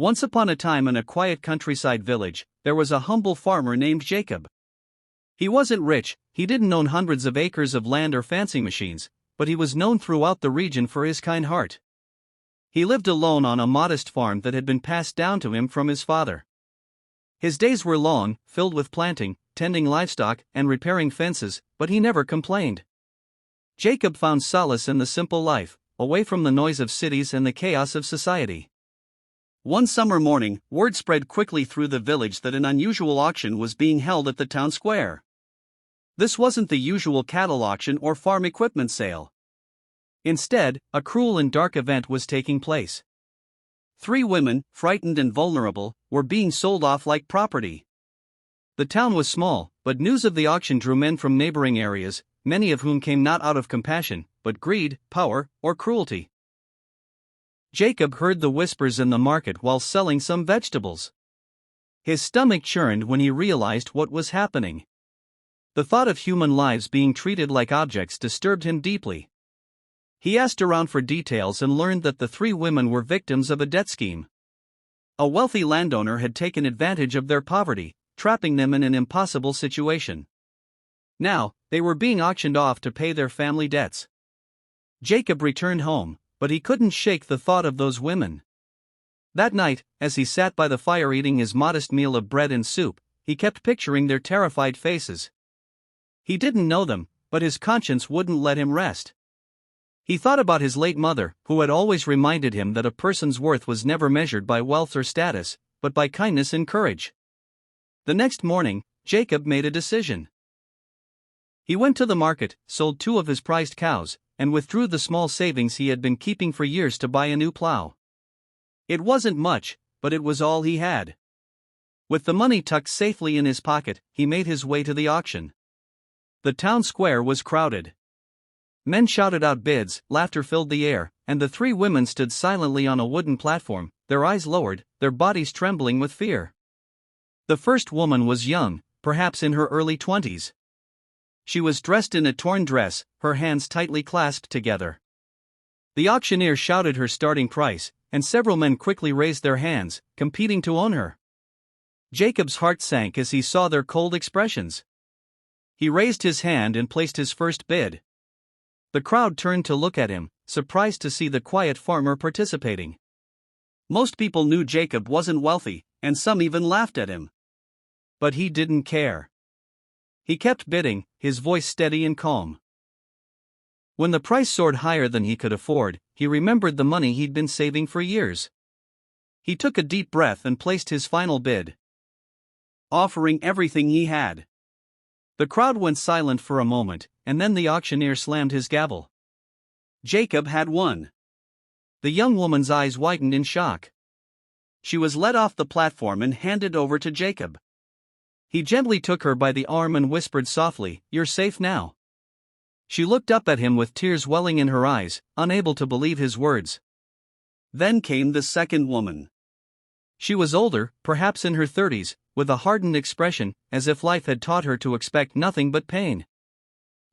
Once upon a time in a quiet countryside village, there was a humble farmer named Jacob. He wasn't rich, he didn't own hundreds of acres of land or fancy machines, but he was known throughout the region for his kind heart. He lived alone on a modest farm that had been passed down to him from his father. His days were long, filled with planting, tending livestock, and repairing fences, but he never complained. Jacob found solace in the simple life, away from the noise of cities and the chaos of society. One summer morning, word spread quickly through the village that an unusual auction was being held at the town square. This wasn't the usual cattle auction or farm equipment sale. Instead, a cruel and dark event was taking place. 3 women, frightened and vulnerable, were being sold off like property. The town was small, but news of the auction drew men from neighboring areas, many of whom came not out of compassion, but greed, power, or cruelty. Jacob heard the whispers in the market while selling some vegetables. His stomach churned when he realized what was happening. The thought of human lives being treated like objects disturbed him deeply. He asked around for details and learned that the 3 women were victims of a debt scheme. A wealthy landowner had taken advantage of their poverty, trapping them in an impossible situation. Now, they were being auctioned off to pay their family debts. Jacob returned home, but he couldn't shake the thought of those women. That night, as he sat by the fire eating his modest meal of bread and soup, he kept picturing their terrified faces. He didn't know them, but his conscience wouldn't let him rest. He thought about his late mother, who had always reminded him that a person's worth was never measured by wealth or status, but by kindness and courage. The next morning, Jacob made a decision. He went to the market, sold 2 of his prized cows, and withdrew the small savings he had been keeping for years to buy a new plow. It wasn't much, but it was all he had. With the money tucked safely in his pocket, he made his way to the auction. The town square was crowded. Men shouted out bids, laughter filled the air, and the 3 women stood silently on a wooden platform, their eyes lowered, their bodies trembling with fear. The first woman was young, perhaps in her early 20s. She was dressed in a torn dress, her hands tightly clasped together. The auctioneer shouted her starting price, and several men quickly raised their hands, competing to own her. Jacob's heart sank as he saw their cold expressions. He raised his hand and placed his first bid. The crowd turned to look at him, surprised to see the quiet farmer participating. Most people knew Jacob wasn't wealthy, and some even laughed at him. But he didn't care. He kept bidding, his voice steady and calm. When the price soared higher than he could afford, he remembered the money he'd been saving for years. He took a deep breath and placed his final bid, offering everything he had. The crowd went silent for a moment, and then the auctioneer slammed his gavel. Jacob had won. The young woman's eyes widened in shock. She was led off the platform and handed over to Jacob. He gently took her by the arm and whispered softly, "You're safe now." She looked up at him with tears welling in her eyes, unable to believe his words. Then came the second woman. She was older, perhaps in her 30s, with a hardened expression, as if life had taught her to expect nothing but pain.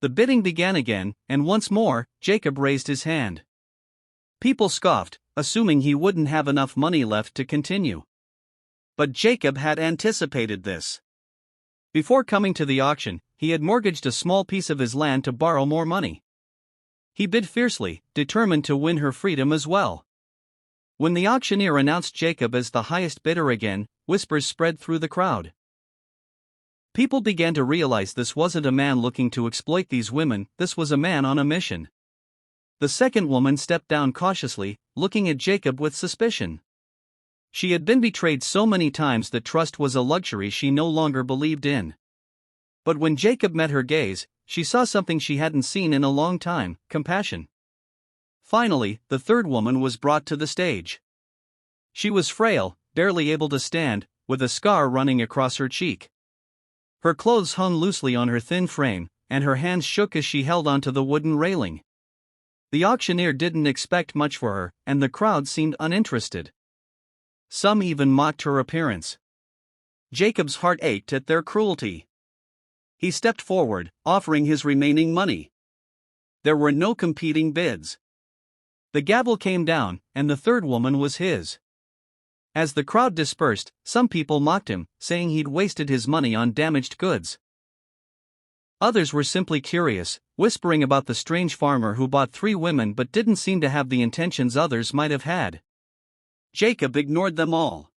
The bidding began again, and once more, Jacob raised his hand. People scoffed, assuming he wouldn't have enough money left to continue. But Jacob had anticipated this. Before coming to the auction, he had mortgaged a small piece of his land to borrow more money. He bid fiercely, determined to win her freedom as well. When the auctioneer announced Jacob as the highest bidder again, whispers spread through the crowd. People began to realize this wasn't a man looking to exploit these women, this was a man on a mission. The second woman stepped down cautiously, looking at Jacob with suspicion. She had been betrayed so many times that trust was a luxury she no longer believed in. But when Jacob met her gaze, she saw something she hadn't seen in a long time: compassion. Finally, the third woman was brought to the stage. She was frail, barely able to stand, with a scar running across her cheek. Her clothes hung loosely on her thin frame, and her hands shook as she held onto the wooden railing. The auctioneer didn't expect much for her, and the crowd seemed uninterested. Some even mocked her appearance. Jacob's heart ached at their cruelty. He stepped forward, offering his remaining money. There were no competing bids. The gavel came down, and the third woman was his. As the crowd dispersed, some people mocked him, saying he'd wasted his money on damaged goods. Others were simply curious, whispering about the strange farmer who bought 3 women but didn't seem to have the intentions others might have had. Jacob ignored them all.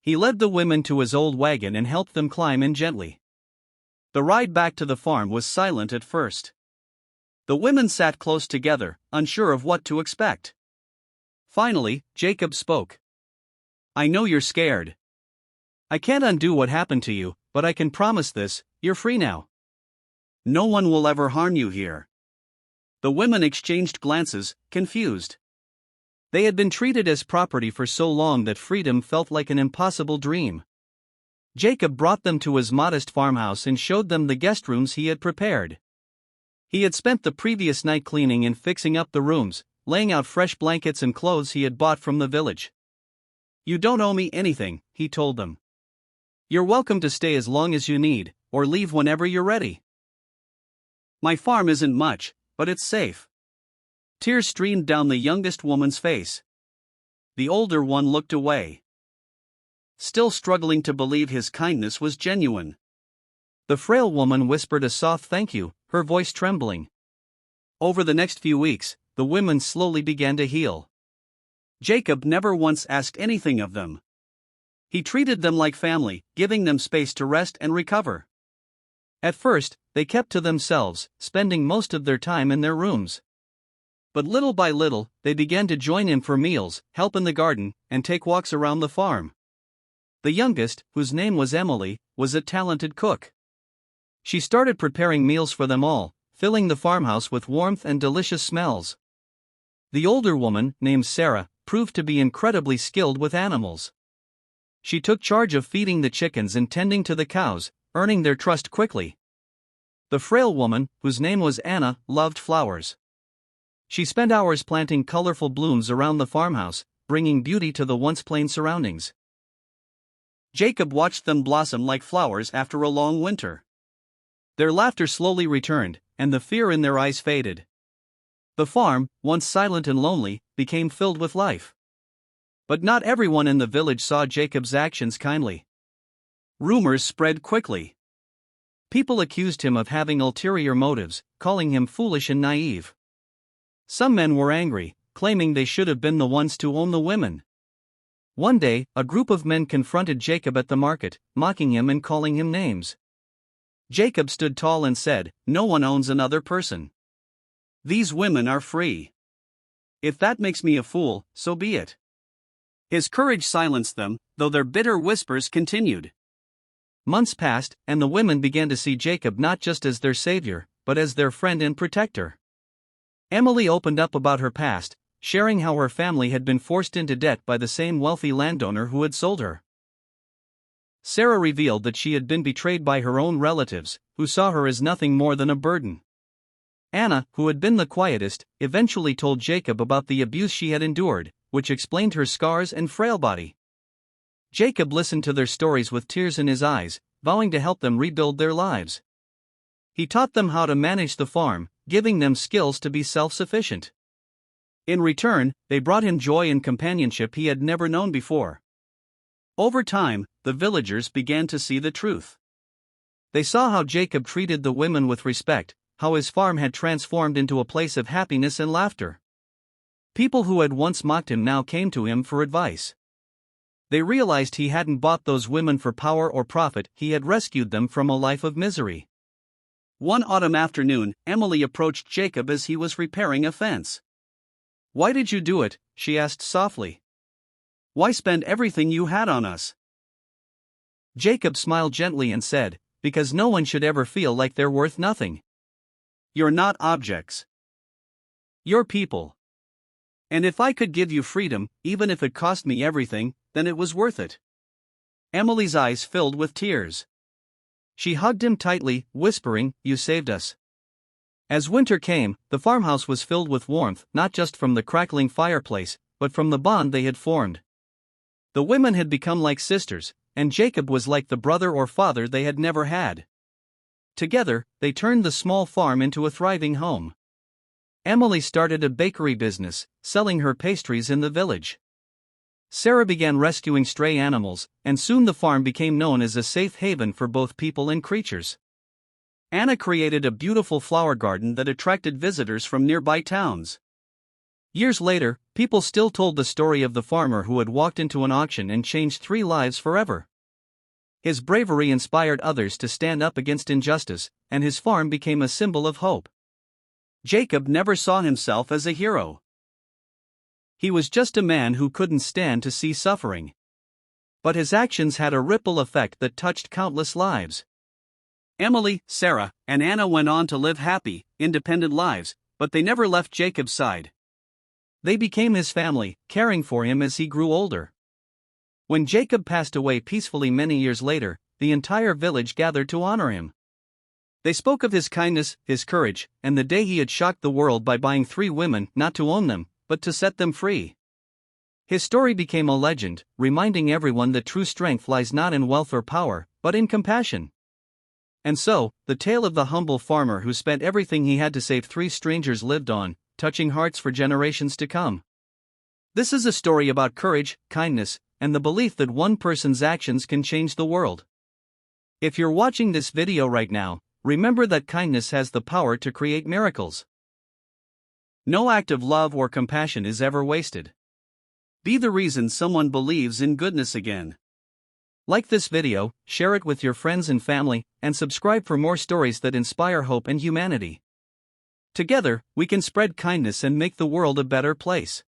He led the women to his old wagon and helped them climb in gently. The ride back to the farm was silent at first. The women sat close together, unsure of what to expect. Finally, Jacob spoke. "I know you're scared. I can't undo what happened to you, but I can promise this: you're free now. No one will ever harm you here." The women exchanged glances, confused. They had been treated as property for so long that freedom felt like an impossible dream. Jacob brought them to his modest farmhouse and showed them the guest rooms he had prepared. He had spent the previous night cleaning and fixing up the rooms, laying out fresh blankets and clothes he had bought from the village. "You don't owe me anything," he told them. "You're welcome to stay as long as you need, or leave whenever you're ready. My farm isn't much, but it's safe." Tears streamed down the youngest woman's face. The older one looked away, still struggling to believe his kindness was genuine. The frail woman whispered a soft thank you, her voice trembling. Over the next few weeks, the women slowly began to heal. Jacob never once asked anything of them. He treated them like family, giving them space to rest and recover. At first, they kept to themselves, spending most of their time in their rooms. But little by little, they began to join in for meals, help in the garden, and take walks around the farm. The youngest, whose name was Emily, was a talented cook. She started preparing meals for them all, filling the farmhouse with warmth and delicious smells. The older woman, named Sarah, proved to be incredibly skilled with animals. She took charge of feeding the chickens and tending to the cows, earning their trust quickly. The frail woman, whose name was Anna, loved flowers. She spent hours planting colorful blooms around the farmhouse, bringing beauty to the once plain surroundings. Jacob watched them blossom like flowers after a long winter. Their laughter slowly returned, and the fear in their eyes faded. The farm, once silent and lonely, became filled with life. But not everyone in the village saw Jacob's actions kindly. Rumors spread quickly. People accused him of having ulterior motives, calling him foolish and naive. Some men were angry, claiming they should have been the ones to own the women. One day, a group of men confronted Jacob at the market, mocking him and calling him names. Jacob stood tall and said, "No one owns another person. These women are free. If that makes me a fool, so be it." His courage silenced them, though their bitter whispers continued. Months passed, and the women began to see Jacob not just as their savior, but as their friend and protector. Emily opened up about her past, sharing how her family had been forced into debt by the same wealthy landowner who had sold her. Sarah revealed that she had been betrayed by her own relatives, who saw her as nothing more than a burden. Anna, who had been the quietest, eventually told Jacob about the abuse she had endured, which explained her scars and frail body. Jacob listened to their stories with tears in his eyes, vowing to help them rebuild their lives. He taught them how to manage the farm, giving them skills to be self-sufficient. In return, they brought him joy and companionship he had never known before. Over time, the villagers began to see the truth. They saw how Jacob treated the women with respect, how his farm had transformed into a place of happiness and laughter. People who had once mocked him now came to him for advice. They realized he hadn't bought those women for power or profit, he had rescued them from a life of misery. One autumn afternoon, Emily approached Jacob as he was repairing a fence. "Why did you do it?" she asked softly. "Why spend everything you had on us?" Jacob smiled gently and said, "Because no one should ever feel like they're worth nothing. You're not objects. You're people. And if I could give you freedom, even if it cost me everything, then it was worth it." Emily's eyes filled with tears. She hugged him tightly, whispering, "You saved us." As winter came, the farmhouse was filled with warmth, not just from the crackling fireplace, but from the bond they had formed. The women had become like sisters, and Jacob was like the brother or father they had never had. Together, they turned the small farm into a thriving home. Emily started a bakery business, selling her pastries in the village. Sarah began rescuing stray animals, and soon the farm became known as a safe haven for both people and creatures. Anna created a beautiful flower garden that attracted visitors from nearby towns. Years later, people still told the story of the farmer who had walked into an auction and changed 3 lives forever. His bravery inspired others to stand up against injustice, and his farm became a symbol of hope. Jacob never saw himself as a hero. He was just a man who couldn't stand to see suffering. But his actions had a ripple effect that touched countless lives. Emily, Sarah, and Anna went on to live happy, independent lives, but they never left Jacob's side. They became his family, caring for him as he grew older. When Jacob passed away peacefully many years later, the entire village gathered to honor him. They spoke of his kindness, his courage, and the day he had shocked the world by buying 3 women not to own them, but to set them free. His story became a legend, reminding everyone that true strength lies not in wealth or power, but in compassion. And so, the tale of the humble farmer who spent everything he had to save 3 strangers lived on, touching hearts for generations to come. This is a story about courage, kindness, and the belief that one person's actions can change the world. If you're watching this video right now, remember that kindness has the power to create miracles. No act of love or compassion is ever wasted. Be the reason someone believes in goodness again. Like this video, share it with your friends and family, and subscribe for more stories that inspire hope and humanity. Together, we can spread kindness and make the world a better place.